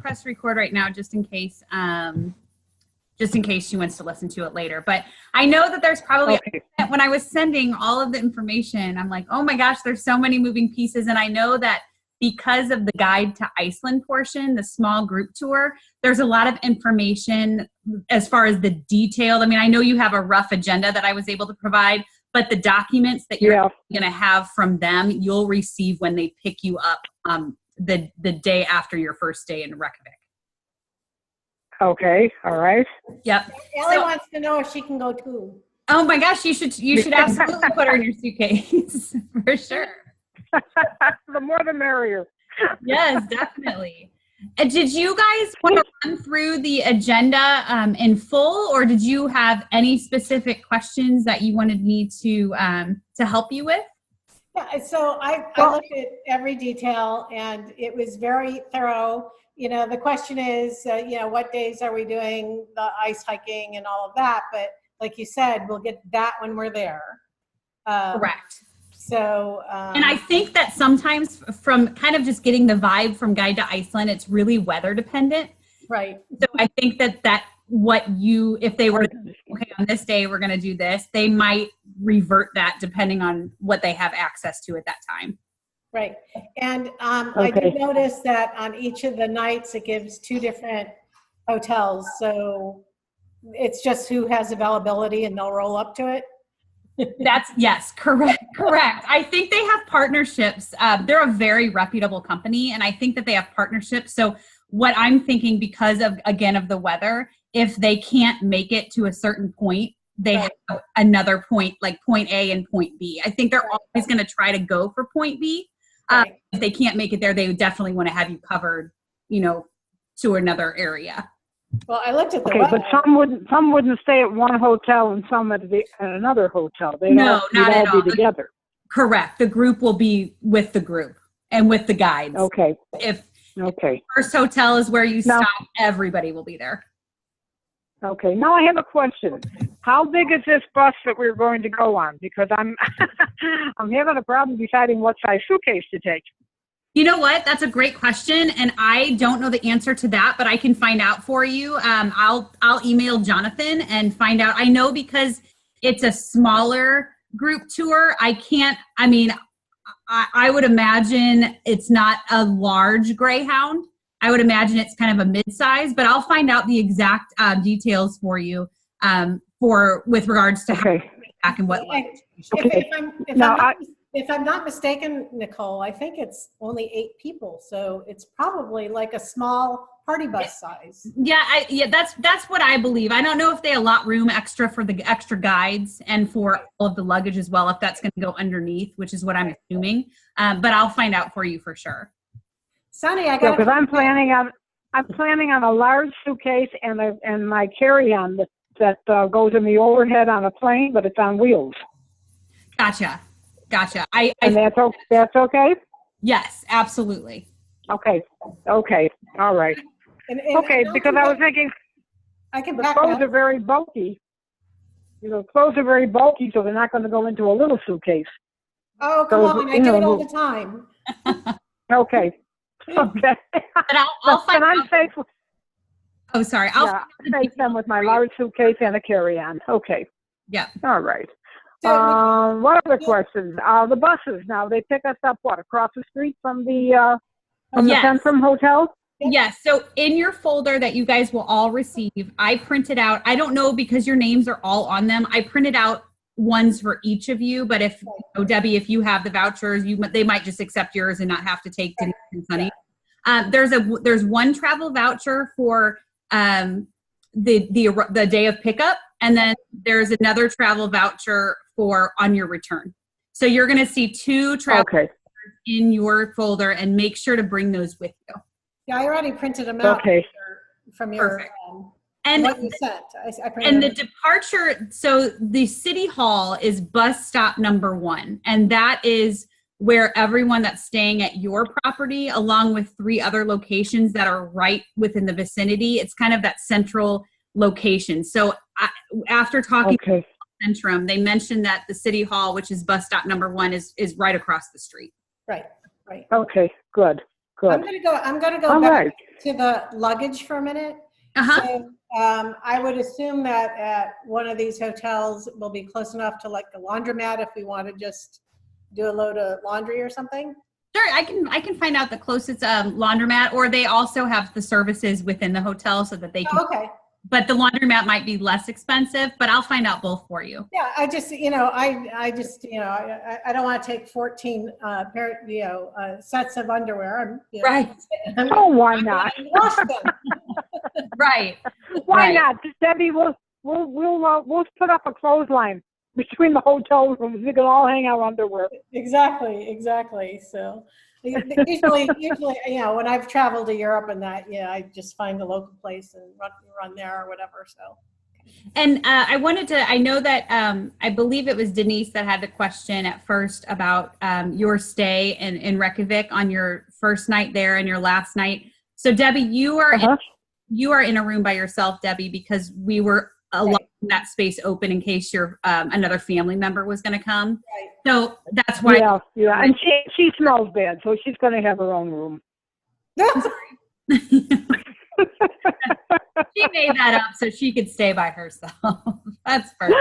press record right now, just in case she wants to listen to it later. But I know that there's probably, when I was sending all of the information, I'm like, oh my gosh, there's so many moving pieces. And I know that because of the guide to Iceland portion, the small group tour, there's a lot of information as far as the detailed. I mean, I know you have a rough agenda that I was able to provide, but the documents that you're going to have from them, you'll receive when they pick you up the day after your first day in Reykjavik. Okay, all right. Yep. Ellie wants to know if she can go too. Oh my gosh, you should absolutely put her in your suitcase for sure. The more the merrier. Yes, definitely. Did you guys want to run through the agenda in full, or did you have any specific questions that you wanted me to help you with? Yeah, so I looked at every detail and it was very thorough. You know, the question is, what days are we doing the ice hiking and all of that? But like you said, we'll get that when we're there. Correct. So, and I think that sometimes from kind of just getting the vibe from Guide to Iceland, it's really weather dependent. Right. So I think that if they were, okay, on this day, we're going to do this, they might revert that depending on what they have access to at that time. Right. And I did notice that on each of the nights, it gives 2 different hotels. So it's just who has availability and they'll roll up to it. Yes, correct. I think they have partnerships. They're a very reputable company, and I think that they have partnerships. So what I'm thinking, because of the weather, if they can't make it to a certain point, they have another point, like point A and point B. I think they're always going to try to go for point B. If they can't make it there, they would definitely want to have you covered, to another area. Well, I looked at the weather. But some wouldn't stay at one hotel and some at another hotel. They'd not at all be together. Correct. The group will be with the group and with the guides. Okay. If first hotel is where you stop, everybody will be there. Okay. Now I have a question. How big is this bus that we're going to go on? Because I'm I'm having a problem deciding what size suitcase to take. You know what? That's a great question, and I don't know the answer to that, but I can find out for you. I'll email Jonathan and find out. I know because it's a smaller group tour. I would imagine it's not a large Greyhound. I would imagine it's kind of a mid-size, but I'll find out the exact details for you with regards to how back and what. If I'm not mistaken, Nicole, I think it's only 8 people, so it's probably like a small party bus size. Yeah, that's what I believe. I don't know if they allot room extra for the extra guides and for all of the luggage as well, if that's going to go underneath, which is what I'm assuming. But I'll find out for you for sure. Sonny, because I'm planning on a large suitcase and my carry-on that goes in the overhead on a plane, but it's on wheels. Gotcha. And that's okay? Yes, absolutely. Okay. All right. Because I was thinking the clothes are very bulky. Clothes are very bulky, so they're not going to go into a little suitcase. Oh, come on. I do it all the time. Okay. But I'll find out. I'm safe. Oh, sorry. I'll take them with my large suitcase and a carry-on. Okay. Yeah. All right. What other questions? The buses now, they pick us up, across the street from the Centrum Hotel? Yes. So in your folder that you guys will all receive, I printed out, I don't know because your names are all on them, I printed out ones for each of you, but if, Debbie, if you have the vouchers, they might just accept yours and not have to take Denise and Sunny. There's one travel voucher for the day of pickup, and then there's another travel voucher for on your return. So you're going to see 2 travel vouchers in your folder, and make sure to bring those with you. Yeah, I already printed them out from your and what you sent. And the departure, so the City Hall is bus stop number 1, and that is where everyone that's staying at your property, along with 3 other locations that are right within the vicinity, it's kind of that central location. So after talking to Centrum, they mentioned that the City Hall, which is bus stop number 1, is right across the street. Right. Okay, good. Good. I'm gonna go All back right. to the luggage for a minute. Uh-huh. So, I would assume that at one of these hotels will be close enough to like a laundromat if we want to just do a load of laundry or something. Sure, I can find out the closest laundromat, or they also have the services within the hotel so that they can. Oh, okay. But the laundromat might be less expensive, but I'll find out both for you. Yeah, I just, I don't want to take 14 sets of underwear. Right. Oh, why not? Wash them. Right. Why Right. not, Debbie? We'll put up a clothesline between the hotel rooms. We can all hang our underwear. Exactly. So usually, when I've traveled to Europe and that, I just find a local place and run there or whatever. So. And I know that I believe it was Denise that had the question at first about your stay in Reykjavik on your first night there and your last night. So Debbie, you are in a room by yourself, Debbie, because we were allowing that space open in case your another family member was going to come. Right. So that's why. Yeah. And she smells bad, so she's going to have her own room. She made that up so she could stay by herself. That's perfect.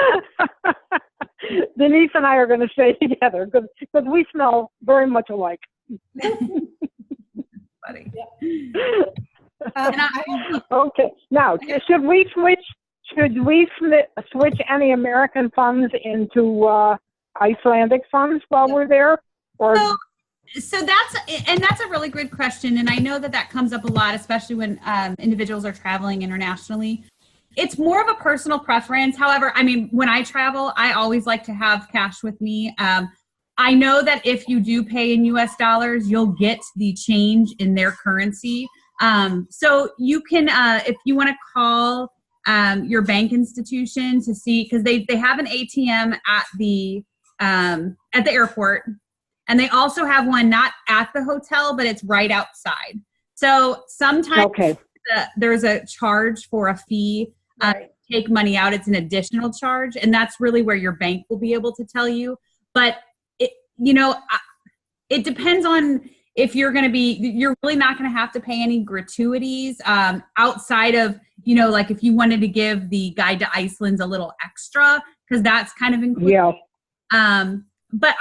Denise and I are going to stay together because we smell very much alike. Funny. Okay. Now, should we switch any American funds into Icelandic funds while we're there? Or So that's a really good question. And I know that comes up a lot, especially when individuals are traveling internationally. It's more of a personal preference. However, I mean, when I travel, I always like to have cash with me. I know that if you do pay in US dollars, you'll get the change in their currency. So you can, if you want to call your bank institution to see, because they have an ATM at the airport. And they also have one not at the hotel, but it's right outside. So sometimes there's a charge for a fee. Take money out, it's an additional charge. And that's really where your bank will be able to tell you. But it depends on if you're really not going to have to pay any gratuities outside of, like if you wanted to give the Guide to Iceland a little extra, because that's kind of included. Yeah. But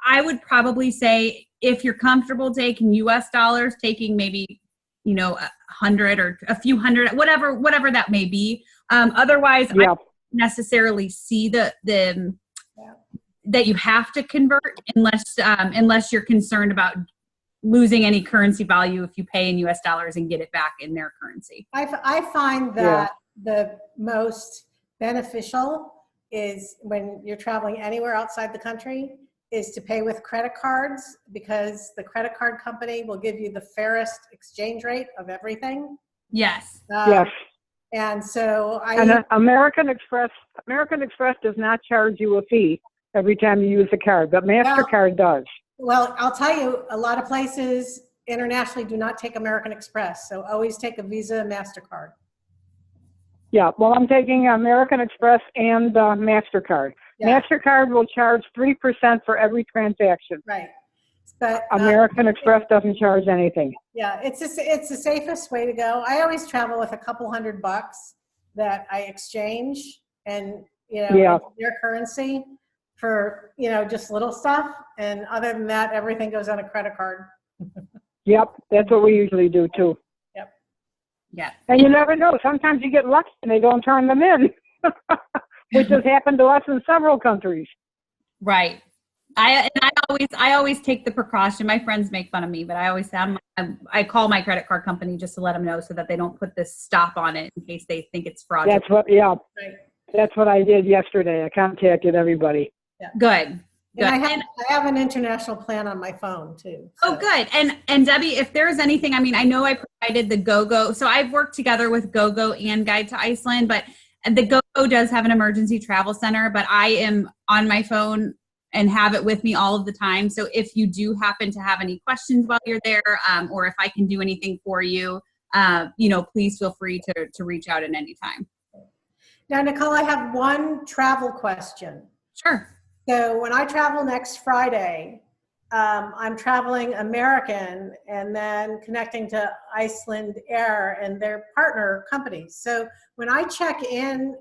I would probably say if you're comfortable taking US dollars, taking maybe, 100 or a few hundred, whatever that may be. Otherwise, I don't necessarily see that you have to convert unless you're concerned about losing any currency value if you pay in US dollars and get it back in their currency. I find that the most beneficial is when you're traveling anywhere outside the country is to pay with credit cards, because the credit card company will give you the fairest exchange rate of everything. Yes. Yes. And so American Express does not charge you a fee every time you use a card, but MasterCard does. Well, I'll tell you, a lot of places internationally do not take American Express, so always take a Visa, MasterCard. Yeah, well, I'm taking American Express and MasterCard. Yeah. MasterCard will charge 3% for every transaction. Right. But American Express doesn't charge anything. Yeah, it's the safest way to go. I always travel with a couple $100 that I exchange and, their currency for, just little stuff. And other than that, everything goes on a credit card. Yep, that's what we usually do too. Yep. Yeah. And you never know. Sometimes you get lucky and they don't turn them in, which has happened to us in several countries. Right. I always take the precaution. My friends make fun of me, but I always say I call my credit card company just to let them know so that they don't put this stop on it in case they think it's fraudulent. That's what I did yesterday. I contacted everybody. Yeah. Good. And I have an international plan on my phone too. So. Oh, good. And Debbie, if there's anything, I know I provided the GoGo. So I've worked together with GoGo and Guide to Iceland, but the GoGo does have an emergency travel center, but I am on my phone and have it with me all of the time. So if you do happen to have any questions while you're there, or if I can do anything for you, please feel free to reach out at any time. Now, Nicole, I have one travel question. Sure. So when I travel next Friday, I'm traveling American and then connecting to Iceland Air and their partner companies. So when I check in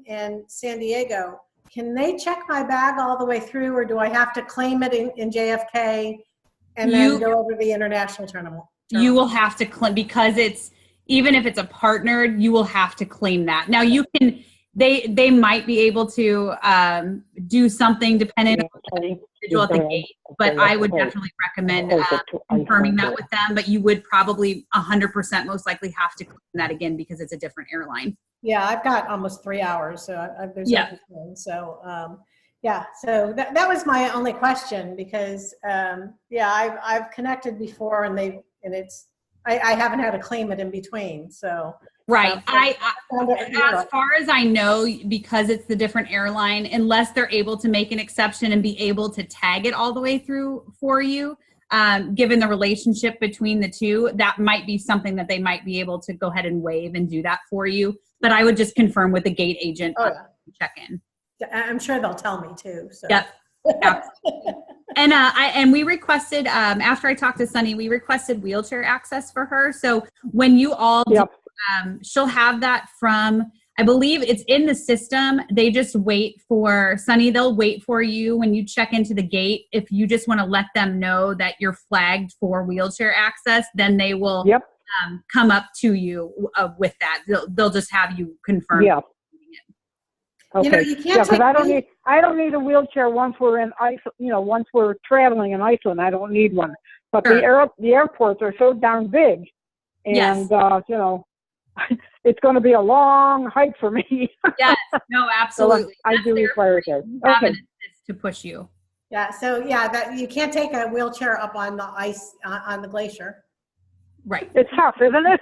San Diego, can they check my bag all the way through, or do I have to claim it in JFK and then go over the international terminal? You will have to claim, because even if it's a partner, you will have to claim that. Now you can, they might be able to do something depending on the individual at the gate, but I would definitely recommend confirming that with them. But you would probably 100% most likely have to claim that again because it's a different airline. Yeah, I've got almost 3 hours, so there's everything. So yeah, so that was my only question, because I've connected before, and I haven't had to claim it in between. So right. As far as I know, because it's the different airline, unless they're able to make an exception and be able to tag it all the way through for you, given the relationship between the two, that might be something that they might be able to go ahead and waive and do that for you. But I would just confirm with the gate agent check in. I'm sure they'll tell me too. So. Yep. And we requested, after I talked to Sunny, we requested wheelchair access for her. So when you all do, she'll have that from, I believe it's in the system. They just wait for Sunny. They'll wait for you when you check into the gate. If you just want to let them know that you're flagged for wheelchair access, then they will come up to you with that. They'll just have you confirm. Yeah. Okay. You can't because I don't need a wheelchair once we're in Iceland. Once we're traveling in Iceland, I don't need one. But the airports are so darn big, and it's going to be a long hike for me. Yes. No, absolutely. So I do require it there. Okay. To push you. Yeah. So that you can't take a wheelchair up on the ice on the glacier. Right. It's tough, isn't it?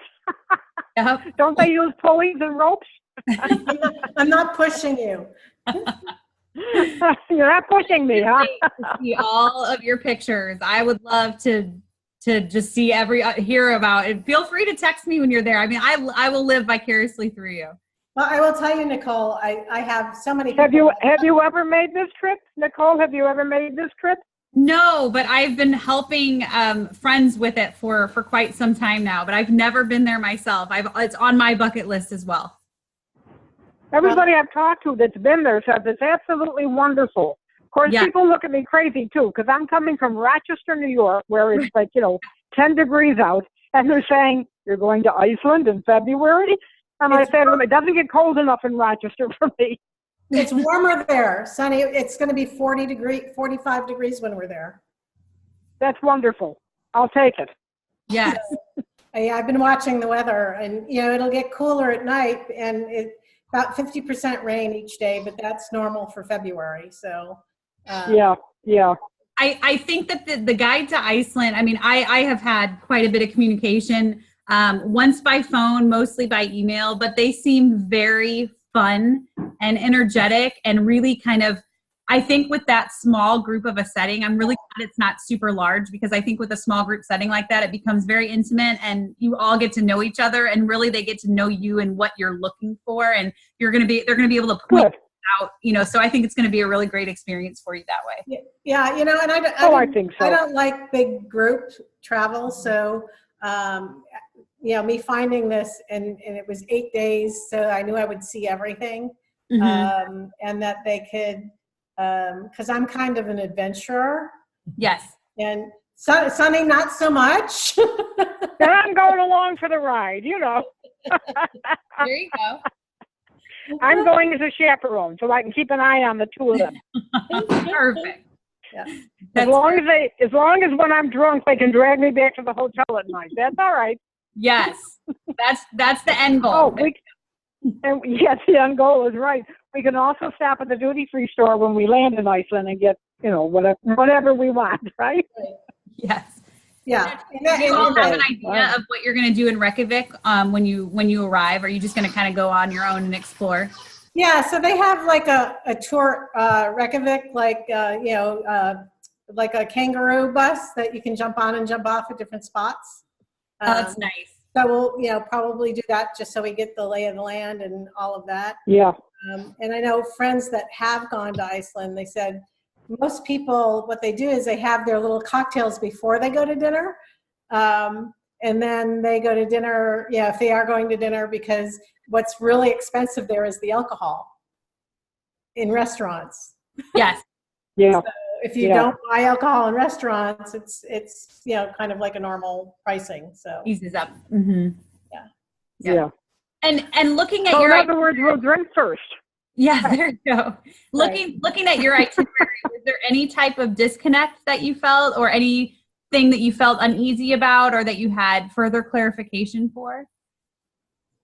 Don't they use pulleys and ropes? I'm not pushing you. You're not pushing me, huh? See all of your pictures. I would love to just see hear about it. Feel free to text me when you're there. I mean, I will live vicariously through you. Well, I will tell you, Nicole, I have so many people. Have you ever made this trip, Nicole? Have you ever made this trip? No, but I've been helping friends with it for quite some time now, but I've never been there myself. It's on my bucket list as well. Everybody I've talked to that's been there says it's absolutely wonderful. Of course, people look at me crazy too, because I'm coming from Rochester, New York, where it's like, 10 degrees out, and they're saying, you're going to Iceland in February? And I said, it doesn't get cold enough in Rochester for me. It's warmer there, Sunny. It's going to be 45 degrees when we're there. That's wonderful. I'll take it. Yes. I've been watching the weather, and, it'll get cooler at night, and about 50% rain each day, but that's normal for February. So, yeah. I think that the guide to Iceland, I mean, I have had quite a bit of communication, once by phone, mostly by email, but they seem very fun and energetic and really kind of, I think with that small group of a setting, I'm really glad it's not super large, because I think with a small group setting like that, it becomes very intimate and you all get to know each other, and really they get to know you and what you're looking for, and they're going to be able to point out, so I think it's going to be a really great experience for you that way. Yeah. And I think so. I don't like big group travel. So, me finding this and it was 8 days. So I knew I would see everything, and that they could, because I'm kind of an adventurer. Yes. And Sunny, not so much. And I'm going along for the ride, There you go. I'm going as a chaperone, so I can keep an eye on the two of them. Perfect. Yeah. As long as when I'm drunk, they can drag me back to the hotel at night. That's all right. Yes. That's the end goal. Yes, the end goal is right. We can also stop at the duty-free store when we land in Iceland and get, whatever we want, right? Yes. Yeah. Do you all have an idea of what you're going to do in Reykjavik when you arrive? Are you just going to kind of go on your own and explore? Yeah. So they have like a tour, Reykjavik, like a kangaroo bus that you can jump on and jump off at different spots. That's nice. So we'll, probably do that just so we get the lay of the land and all of that. Yeah. And I know friends that have gone to Iceland, they said most people, what they do is they have their little cocktails before they go to dinner. And then they go to dinner, if they are going to dinner, because what's really expensive there is the alcohol in restaurants. Yes. Yeah. So if you don't buy alcohol in restaurants, it's kind of like a normal pricing. So Eases up. Yeah. And looking at So your in other words, we'll drink first. Yeah, there you go. Looking at your itinerary, was there any type of disconnect that you felt, or anything that you felt uneasy about, or that you had further clarification for?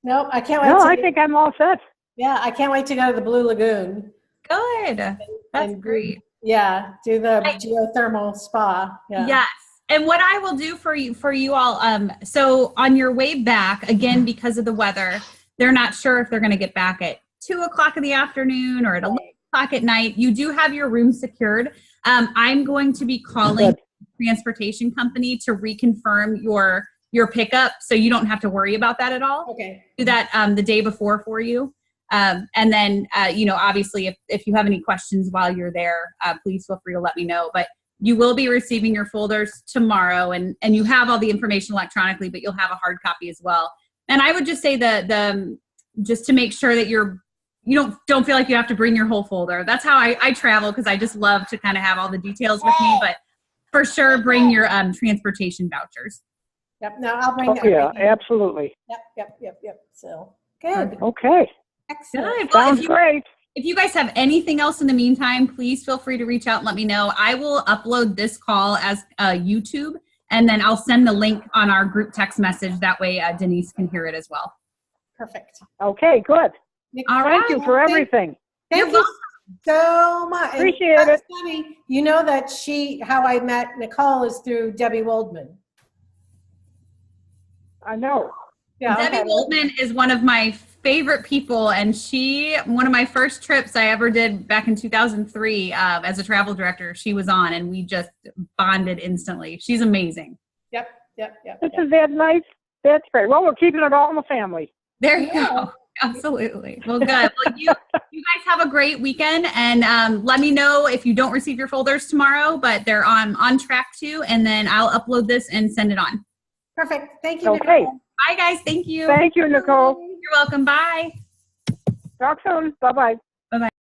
Nope, I can't wait. No, I think I'm all set. Yeah, I can't wait to go to the Blue Lagoon. Good. That's great. Do the geothermal spa. Yeah. Yes. And what I will do for you all, so on your way back, again, because of the weather, they're not sure if they're going to get back at 2:00 in the afternoon or at 11:00 at night. You do have your room secured. I'm going to be calling the transportation company to reconfirm your pickup, so you don't have to worry about that at all. Okay. Do that the day before for you. And then, obviously, if you have any questions while you're there, please feel free to let me know. But you will be receiving your folders tomorrow, and you have all the information electronically, but you'll have a hard copy as well. And I would just say the just to make sure that you don't feel like you have to bring your whole folder. That's how I travel, because I just love to kind of have all the details with me. But for sure, bring your transportation vouchers. Yep. No, I'll bring. Yeah, absolutely. Yep. So good. Okay. Excellent. Well, Sounds great. If you guys have anything else in the meantime, please feel free to reach out and let me know. I will upload this call as YouTube, and then I'll send the link on our group text message. That way Denise can hear it as well. Perfect. Okay, good. All Thank you for everything. Thank you so much. Appreciate it. Funny, you know that how I met Nicole is through Debbie Woldman. I know. Yeah. Debbie Woldman is one of my favorite people, and one of my first trips I ever did back in 2003 as a travel director, she was on, and we just bonded instantly. She's amazing. Yep. Isn't that nice? That's great. Well, we're keeping it all in the family. There you go. Absolutely. Well, good. Well, you guys have a great weekend, and let me know if you don't receive your folders tomorrow, but they're on track to, and then I'll upload this and send it on. Perfect. Thank you, Okay. Nicole. Bye, guys. Thank you. Thank you, Nicole. You're welcome. Bye. Talk soon. Bye-bye.